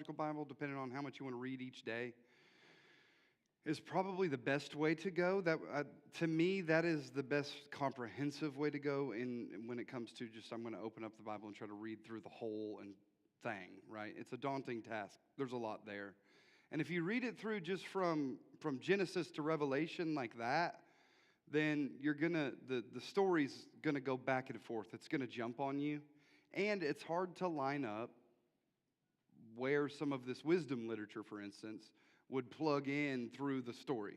chronological Bible, depending on how much you want to read each day, is probably the best way to go. That to me, that is the best comprehensive way to go when it comes to just I'm going to open up the Bible and try to read through the whole thing, right? It's a daunting task. There's a lot there. And if you read it through just from Genesis to Revelation like that, then the story's gonna go back and forth. It's gonna jump on you. And it's hard to line up where some of this wisdom literature, for instance, would plug in through the story.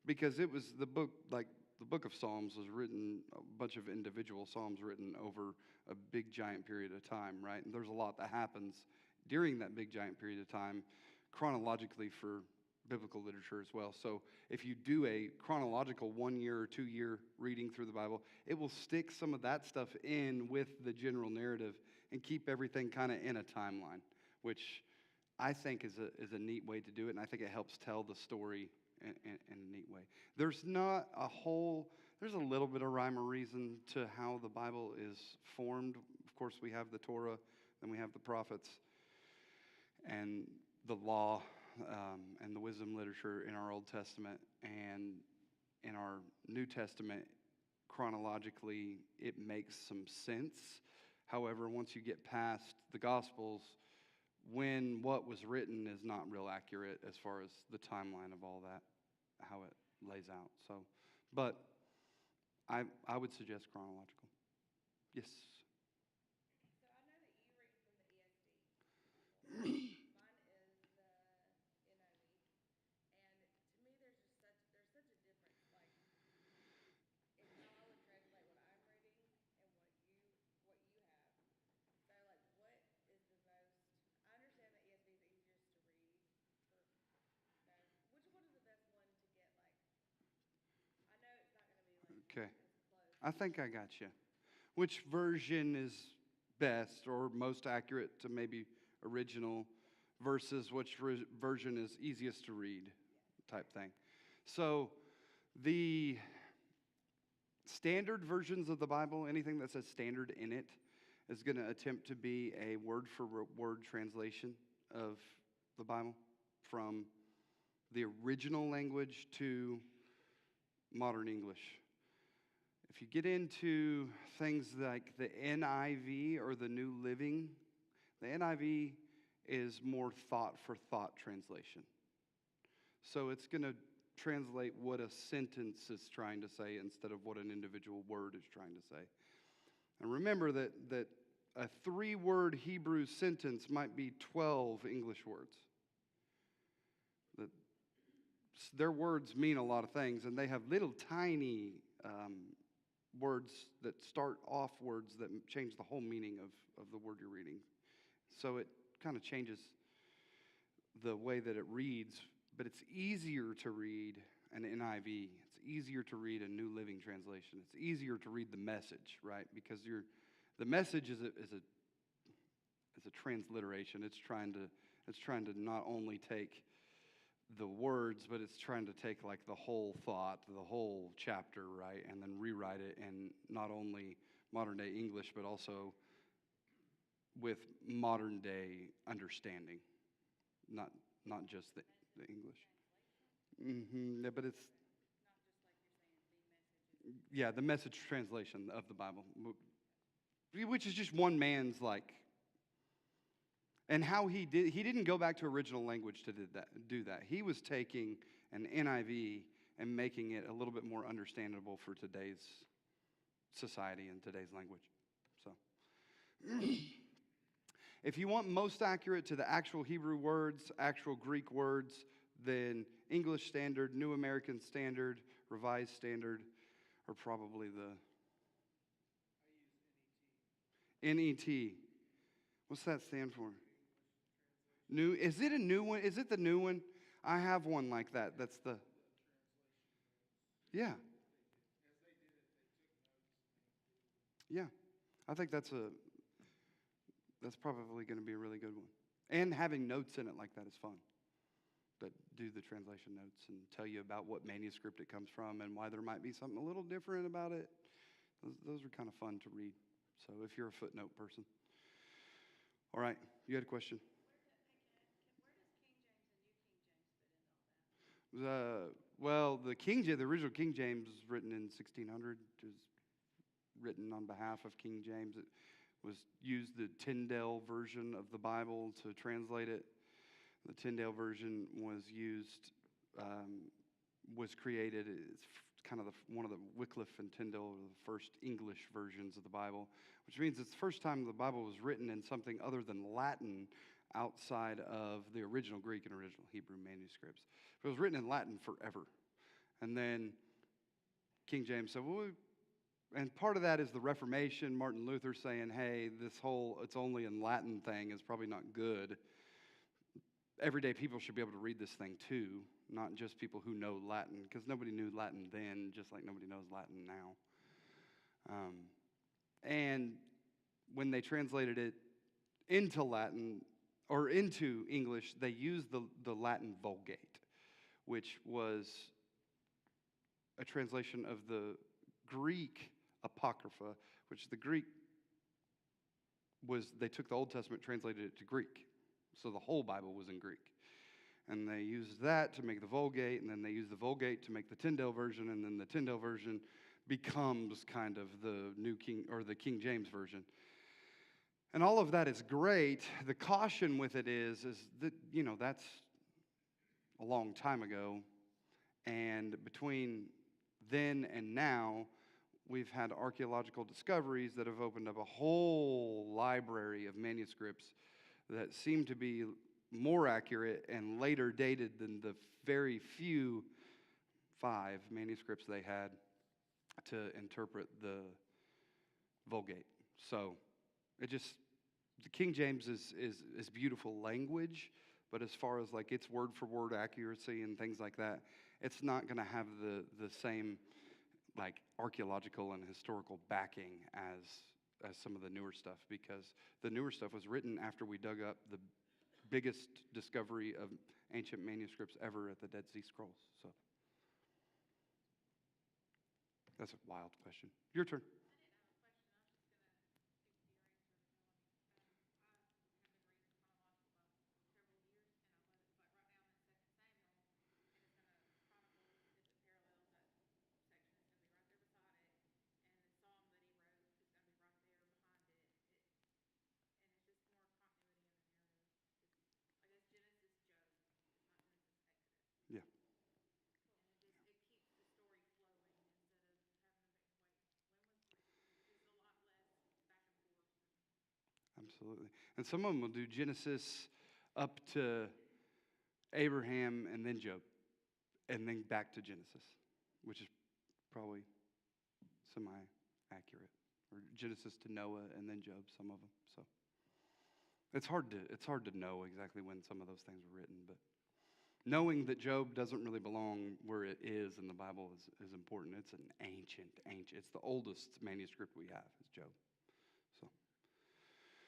Because it was the book of Psalms was written, a bunch of individual Psalms written over a big giant period of time, right? And there's a lot that happens during that big giant period of time chronologically for biblical literature as well. So if you do a chronological 1 year or 2 year reading through the Bible, it will stick some of that stuff in with the general narrative and keep everything kind of in a timeline, which I think is a neat way to do it, and I think it helps tell the story in a neat way. There's a little bit of rhyme or reason to how the Bible is formed. Of course, we have the Torah, then we have the prophets, and the law, and the wisdom literature in our Old Testament, and in our New Testament, chronologically, it makes some sense. However, once you get past the Gospels, what was written is not real accurate as far as the timeline of all that, how it lays out. So, but I would suggest chronological. Yes. So I know that you read from the ESV. Mine is the NIV, and to me, there's such a difference, like in how I would translate what I'm reading and what you have. So like, what is the most? I understand that ESV is the easiest to read. Which one is the best one to get? Like, I know it's not going to be like Okay. as close. I think I got you. Which version is best or most accurate to maybe original versus which version is easiest to read type thing. So the standard versions of the Bible, anything that says standard in it, is going to attempt to be a word-for-word translation of the Bible from the original language to modern English. If you get into things like the NIV or the New Living, the NIV is more thought-for-thought translation. So it's going to translate what a sentence is trying to say instead of what an individual word is trying to say. And remember that a 3-word Hebrew sentence might be 12 English words. Their words mean a lot of things, and they have little tiny words that start off words that change the whole meaning of the word you're reading. So it kind of changes the way that it reads, but it's easier to read an NIV. It's easier to read a New Living Translation. It's easier to read the Message, right? Because the Message is a transliteration. It's trying to not only take the words, but it's trying to take like the whole thought, the whole chapter, right, and then rewrite it in not only modern day English, but also with modern day understanding, not just the English. Yeah, but it's Not just like you're saying, the message. yeah, the Message translation of the Bible, which is just one man's like. And how he didn't go back to original language to do that. He was taking an NIV and making it a little bit more understandable for today's society and today's language. So, if you want most accurate to the actual Hebrew words, actual Greek words, then English Standard, New American Standard, Revised Standard are probably the NET. What's that stand for? New, is it a new one? Is it the new one? I have one like that. That's the, yeah. Yeah. I think that's probably going to be a really good one. And having notes in it like that is fun. That do the translation notes and tell you about what manuscript it comes from and why there might be something a little different about it. Those are kind of fun to read. So if you're a footnote person. All right. You had a question? Well, the original King James was written in 1600. It was written on behalf of King James. It was used the Tyndale version of the Bible to translate it. The Tyndale version was created. It's kind of one of the Wycliffe and Tyndale were the first English versions of the Bible, which means it's the first time the Bible was written in something other than Latin outside of the original Greek and original Hebrew manuscripts. It was written in Latin forever. And then King James said, well, and part of that is the Reformation, Martin Luther saying, hey, this whole it's only in Latin thing is probably not good. Everyday people should be able to read this thing too, not just people who know Latin, because nobody knew Latin then, just like nobody knows Latin now. And when they translated it into Latin, or into English, they used the Latin Vulgate, which was a translation of the Greek Apocrypha, which the Greek was, they took the Old Testament, translated it to Greek. So the whole Bible was in Greek. And they used that to make the Vulgate, and then they used the Vulgate to make the Tyndale version, and then the Tyndale version becomes kind of the New King, or the King James version. And all of that is great. The caution with it is that, that's a long time ago. And between then and now, we've had archaeological discoveries that have opened up a whole library of manuscripts that seem to be more accurate and later dated than the very few 5 manuscripts they had to interpret the Vulgate. So the King James is beautiful language, but as far as like its word for word accuracy and things like that, it's not going to have the same like archaeological and historical backing as some of the newer stuff, because the newer stuff was written after we dug up the biggest discovery of ancient manuscripts ever at the Dead Sea Scrolls. So that's a wild question. Your turn. Yeah, absolutely. And some of them will do Genesis up to Abraham and then Job, and then back to Genesis, which is probably semi-accurate. Or Genesis to Noah and then Job, some of them. So it's hard to know exactly when some of those things were written, but knowing that Job doesn't really belong where it is in the Bible is important. It's an ancient. It's the oldest manuscript we have is Job.